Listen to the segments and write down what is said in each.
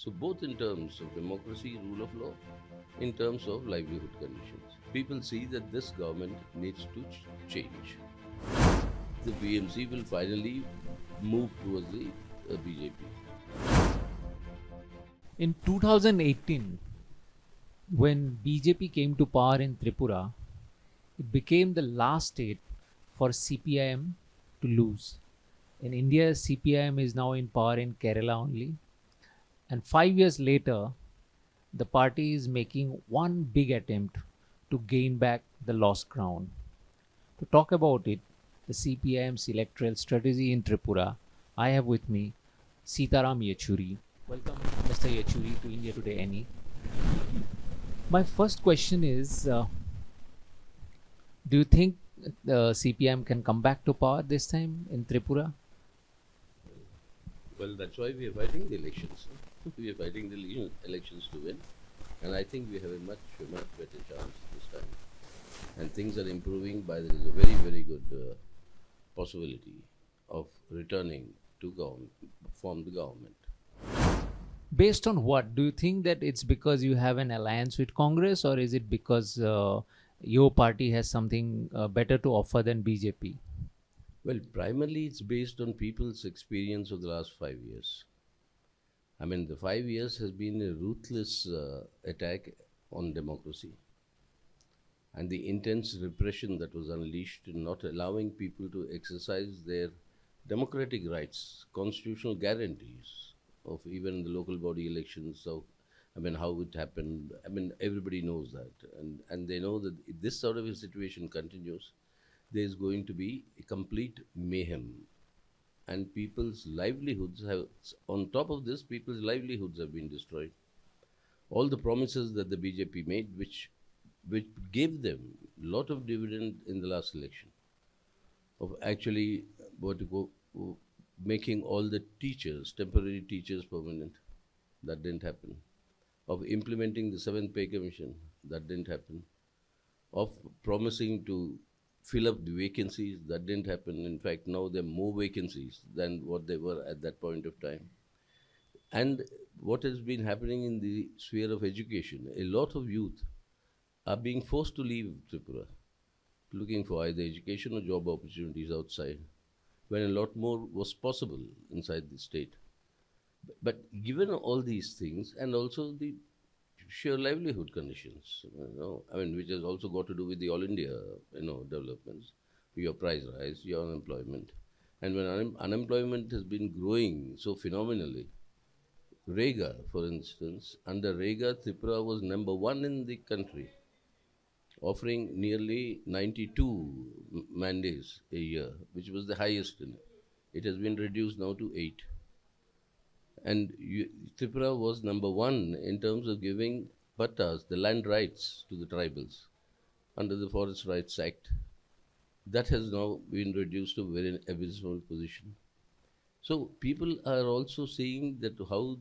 So both in terms of democracy, rule of law, in terms of livelihood conditions. People see that this government needs to change. The BMC will finally move towards the BJP. In 2018, when BJP came to power in Tripura, it became the last state for CPIM to lose. In India, CPIM is now in power in Kerala only. And 5 years later, the party is making one big attempt to gain back the lost ground. To talk about it, the CPIM's electoral strategy in Tripura, I have with me Sitaram Yechury. Welcome, Mr. Yechury, to India Today NE. My first question is, do you think the CPIM can come back to power this time in Tripura? Well, that's why we are fighting the elections. We are fighting the elections to win. And I think we have a much better chance this time. And things are improving by there is a very, very good possibility of returning to form the government. Based on what? Do you think that it's because you have an alliance with Congress, or is it because your party has something better to offer than BJP? Well, primarily it's based on people's experience of the last 5 years. I mean, the 5 years has been a ruthless attack on democracy and the intense repression that was unleashed in not allowing people to exercise their democratic rights, constitutional guarantees of even the local body elections. So, I mean, how it happened. I mean, everybody knows that. And they know that if this sort of a situation continues, there is going to be a complete mayhem. And people's livelihoods have, on top of this, people's livelihoods have been destroyed. All the promises that the BJP made, which gave them a lot of dividend in the last election, of actually making all the teachers, temporary teachers, permanent, that didn't happen. Of implementing the 7th Pay Commission, that didn't happen. Of promising to fill up the vacancies, that didn't happen. In fact, now there are more vacancies than what they were at that point of time. And what has been happening in the sphere of education, a lot of youth are being forced to leave Tripura, looking for either education or job opportunities outside, when a lot more was possible inside the state. But given all these things, and also the sheer livelihood conditions, I mean, which has also got to do with the all India, developments, your price rise, your unemployment. And when unemployment has been growing so phenomenally, Rega, for instance, under Rega, Tripura was number 1 in the country, offering nearly 92 mandates a year, which was the highest in it. It has been reduced now to 8. And Tripura was number 1 in terms of giving pattas, the land rights, to the tribals under the Forest Rights Act. That has now been reduced to a very abysmal position. So people are also seeing that how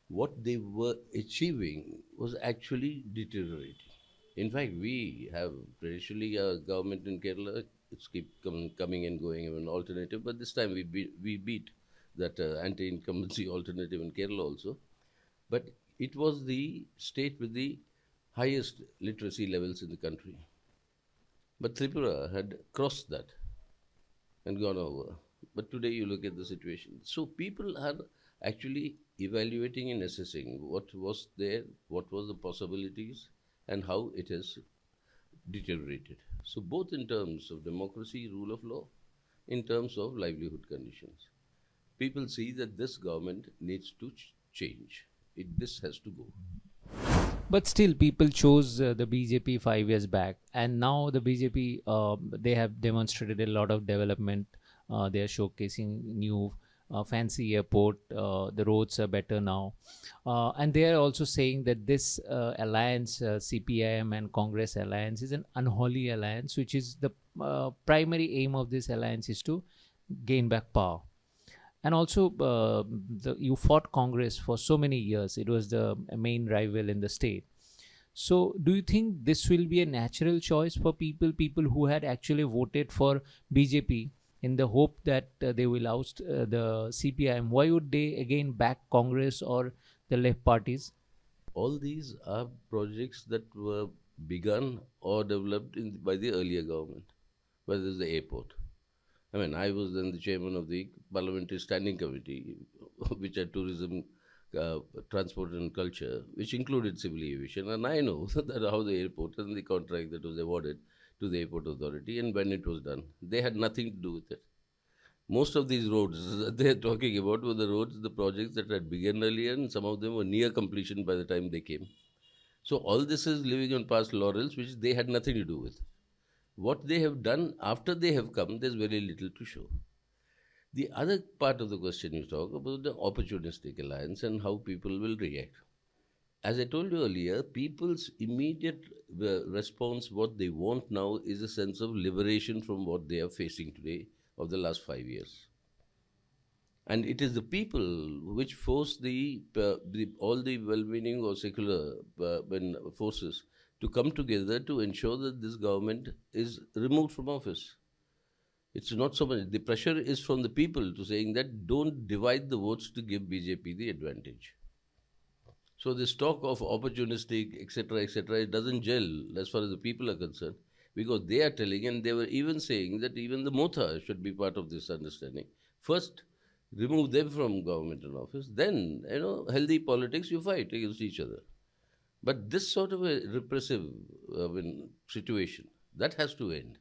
what they were achieving was actually deteriorating. In fact, we have traditionally a government in Kerala, it's keep coming and going, an alternative, but this time we beat that anti-incumbency alternative in Kerala also. But it was the state with the highest literacy levels in the country. But Tripura had crossed that and gone over. But today you look at the situation. So people are actually evaluating and assessing what was there, what was the possibilities, and how it has deteriorated. So both in terms of democracy, rule of law, in terms of livelihood conditions. People see that this government needs to change. This has to go. But still, people chose the BJP 5 years back, and now the BJP they have demonstrated a lot of development. They are showcasing new fancy airport. The roads are better now, and they are also saying that this alliance, CPIM and Congress alliance, is an unholy alliance, which is the primary aim of this alliance is to gain back power. And also, you fought Congress for so many years. It was the main rival in the state. So, do you think this will be a natural choice for people who had actually voted for BJP in the hope that they will oust the CPIM? Why would they again back Congress or the left parties? All these are projects that were begun or developed by the earlier government, whether it's the airport. I mean, I was then the chairman of the Parliamentary Standing Committee, which had tourism, uh, transport and culture, which included civil aviation. And I know that how the airport and the contract that was awarded to the airport authority and when it was done. They had nothing to do with it. Most of these roads that they're talking about were the roads, the projects that had begun earlier, and some of them were near completion by the time they came. So all this is living on past laurels, which they had nothing to do with. What they have done after they have come, there's very little to show. The other part of the question you talk about the opportunistic alliance and how people will react. As I told you earlier, people's immediate response, what they want now, is a sense of liberation from what they are facing today of the last 5 years. And it is the people which force all the well-meaning or secular forces to come together to ensure that this government is removed from office. It's not so much. The pressure is from the people to saying that don't divide the votes to give BJP the advantage. So this talk of opportunistic, etc., it doesn't gel as far as the people are concerned, because they are telling, and they were even saying that even the Motha should be part of this understanding. First, remove them from government and office, then, healthy politics, you fight against each other. But this sort of a repressive situation, that has to end.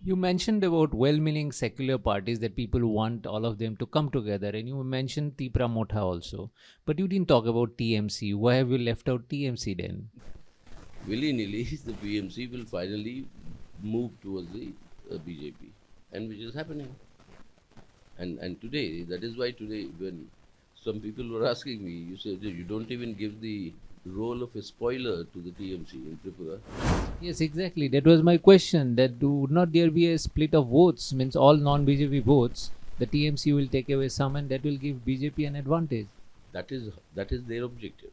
You mentioned about well-meaning secular parties that people want all of them to come together, and you mentioned Tipra Motha also. But you didn't talk about TMC. Why have you left out TMC then? Willy-nilly, the PMC will finally move towards the BJP, and which is happening. And today, that is why today, when some people were asking me, you said you don't even give the role of a spoiler to the TMC in Tripura. Yes, exactly. That was my question. That would not there be a split of votes? Means all non-BJP votes, the TMC will take away some, and that will give BJP an advantage. That is their objective.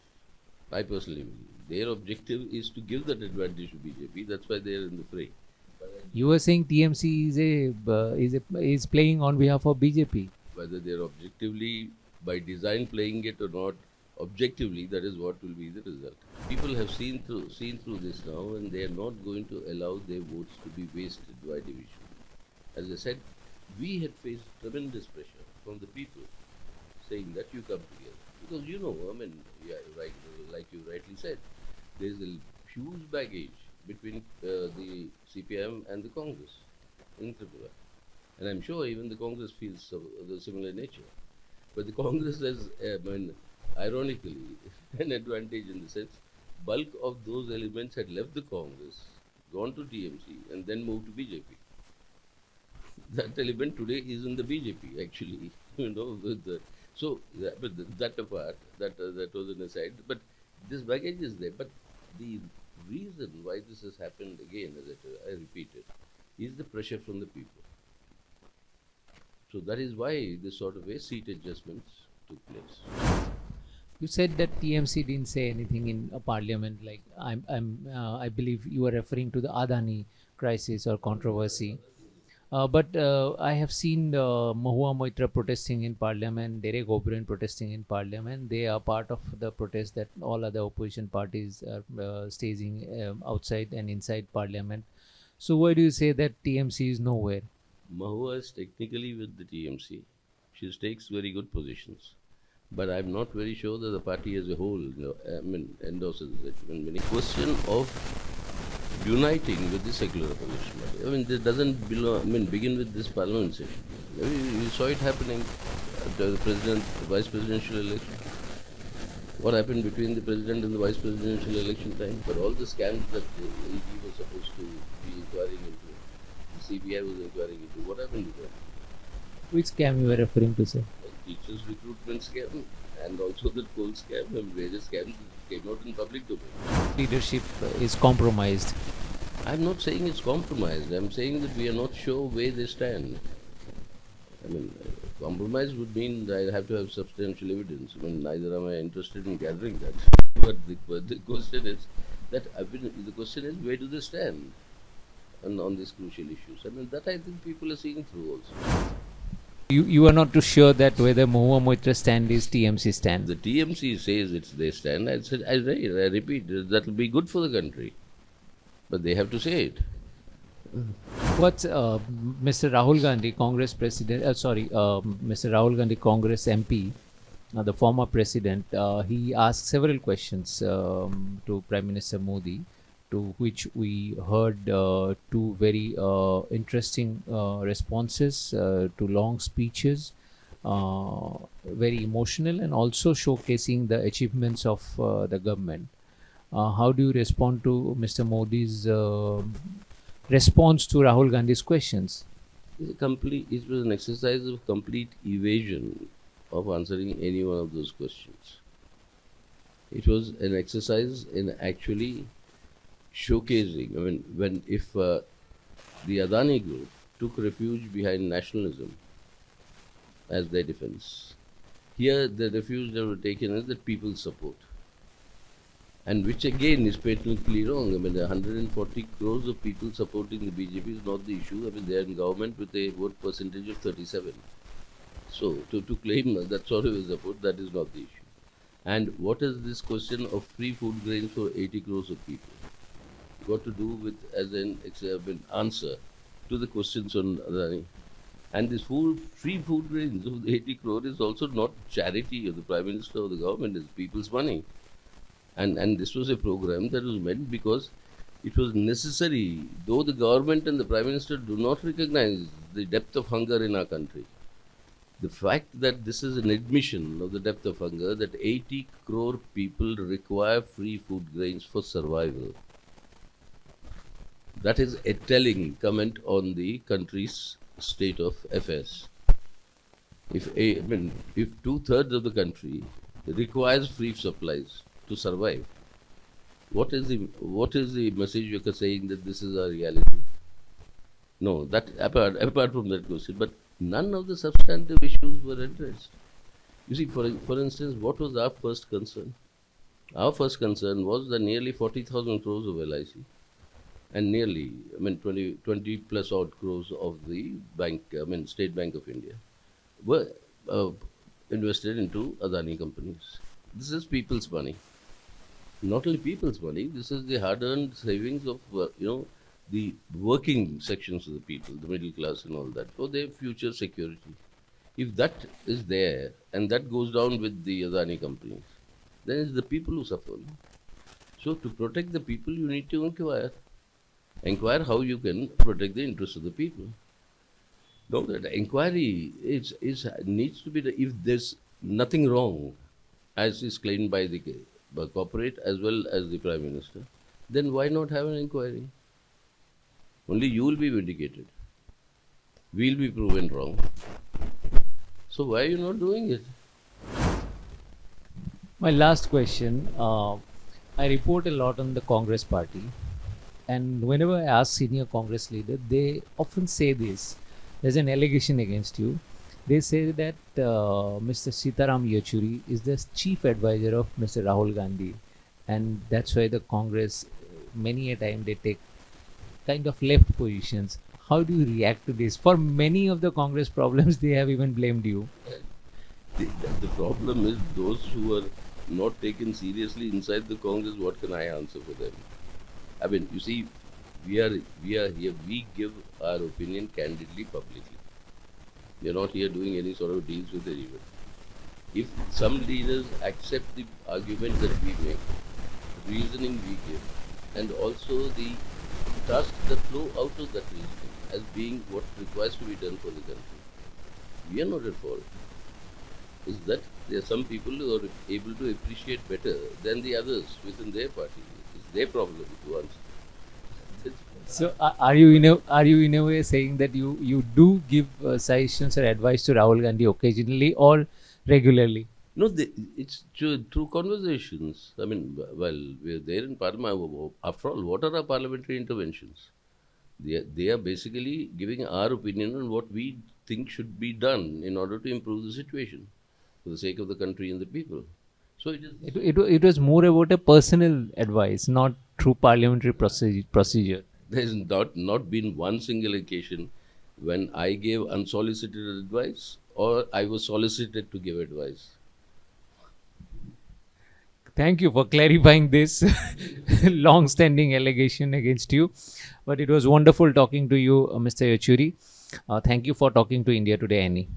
I personally believe their objective is to give that advantage to BJP. That's why they are in the fray. You were saying TMC is playing on behalf of BJP. Whether they are objectively by design playing it or not, objectively, that is what will be the result. People have seen through this now, and they are not going to allow their votes to be wasted by division. As I said, we had faced tremendous pressure from the people saying that you come together. Because like you rightly said, there is a huge baggage between the CPM and the Congress in Tripura. And I'm sure even the Congress feels of the similar nature. But the Congress has, ironically, an advantage in the sense, bulk of those elements had left the Congress, gone to TMC, and then moved to BJP. That element today is in the BJP, actually. That apart, that was an aside. But this baggage is there. But the reason why this has happened again, as I repeat it, is the pressure from the people. So that is why this sort of a seat adjustments took place. You said that TMC didn't say anything in a parliament. Like I believe you are referring to the Adani crisis or controversy. But I have seen Mahua Moitra protesting in parliament, Derek O'Brien protesting in parliament. They are part of the protest that all other opposition parties are staging outside and inside parliament. So why do you say that TMC is nowhere? Mahua is technically with the TMC. She takes very good positions. But I'm not very sure that the party as a whole endorses it. When a question of uniting with the secular opposition. This doesn't begin with this parliament session. You saw it happening at the vice presidential election. What happened between the president and the vice presidential election time? But all the scams that the ED was supposed to be inquiring into, the CPI was inquiring into, what happened to them? Which scam you were referring to, sir? Teachers recruitment scam and also the coal scam and various scams came out in public domain. Leadership is compromised. I'm not saying it's compromised. I'm saying that we are not sure where they stand. Compromise would mean I have to have substantial evidence. Neither am I interested in gathering that. But the question is where do they stand on these crucial issues? That I think people are seeing through also. You are not too sure that whether Mahua Moitra's stand is TMC stand. The TMC says it's their stand. I said, I repeat, that will be good for the country. But they have to say it. What's Mr. Rahul Gandhi, Congress president? Mr. Rahul Gandhi, Congress MP, the former president. He asked several questions to Prime Minister Modi, to which we heard two very interesting responses to long speeches, very emotional, and also showcasing the achievements of the government. How do you respond to Mr. Modi's response to Rahul Gandhi's questions? It was an exercise of complete evasion of answering any one of those questions. It was an exercise in actually showcasing. I mean, if the Adani group took refuge behind nationalism as their defense, here the refuge they were taken is that people support. And which again is patently wrong. I mean, 140 crores of people supporting the BJP is not the issue. I mean, they are in government with a vote percentage of 37. So, to claim that sort of a support, that is not the issue. And what is this question of free food grains for 80 crores of people got to do with as an answer to the questions on Adani? And this free food grains of the 80 crore is also not charity of the Prime Minister or the government, it's people's money. And this was a program that was meant because it was necessary, though the government and the Prime Minister do not recognize the depth of hunger in our country. The fact that this is an admission of the depth of hunger, that 80 crore people require free food grains for survival. That is a telling comment on the country's state of affairs. If 2/3 of the country requires free supplies to survive, what is the message you are saying that this is our reality? No, that apart from that question, but none of the substantive issues were addressed. You see, for instance, what was our first concern? Our first concern was that nearly 40,000 crores of LIC and nearly, 20 plus odd crores of the bank, State Bank of India, were invested into Adani companies. This is people's money. Not only people's money, this is the hard-earned savings of, the working sections of the people, the middle class and all that, for their future security. If that is there and that goes down with the Adani companies, then it's the people who suffer. So to protect the people, you need to inquire. Inquire how you can protect the interests of the people. No, that inquiry needs to be, if there's nothing wrong, as is claimed by the corporate as well as the Prime Minister, then why not have an inquiry? Only you will be vindicated. We will be proven wrong. So why are you not doing it? My last question. I report a lot on the Congress party, and whenever I ask senior Congress leader, they often say this. There's an allegation against you. They say that Mr. Sitaram Yechury is the chief advisor of Mr. Rahul Gandhi, and that's why the Congress, many a time, they take kind of left positions. How do you react to this? For many of the Congress problems, they have even blamed you. The problem is those who are not taken seriously inside the Congress. What can I answer for them? I mean, you see, we are here. We give our opinion candidly, publicly. We are not here doing any sort of deals with anyone. If some leaders accept the argument that we make, reasoning we give, and also the tasks that flow out of that reasoning as being what requires to be done for the country, we are not at fault. Is that there are some people who are able to appreciate better than the others within their party. It's their problem to answer. So are you in a way saying that you do give suggestions or advice to Rahul Gandhi occasionally or regularly? No, it's through conversations. I mean, well, we're there in Parliament. After all, what are our parliamentary interventions? They are basically giving our opinion on what we think should be done in order to improve the situation for the sake of the country and the people. So it was more about a personal advice, not through parliamentary procedure. There has not been one single occasion when I gave unsolicited advice or I was solicited to give advice. Thank you for clarifying this long-standing allegation against you. But it was wonderful talking to you, Mr. Yechury. Thank you for talking to India Today NE.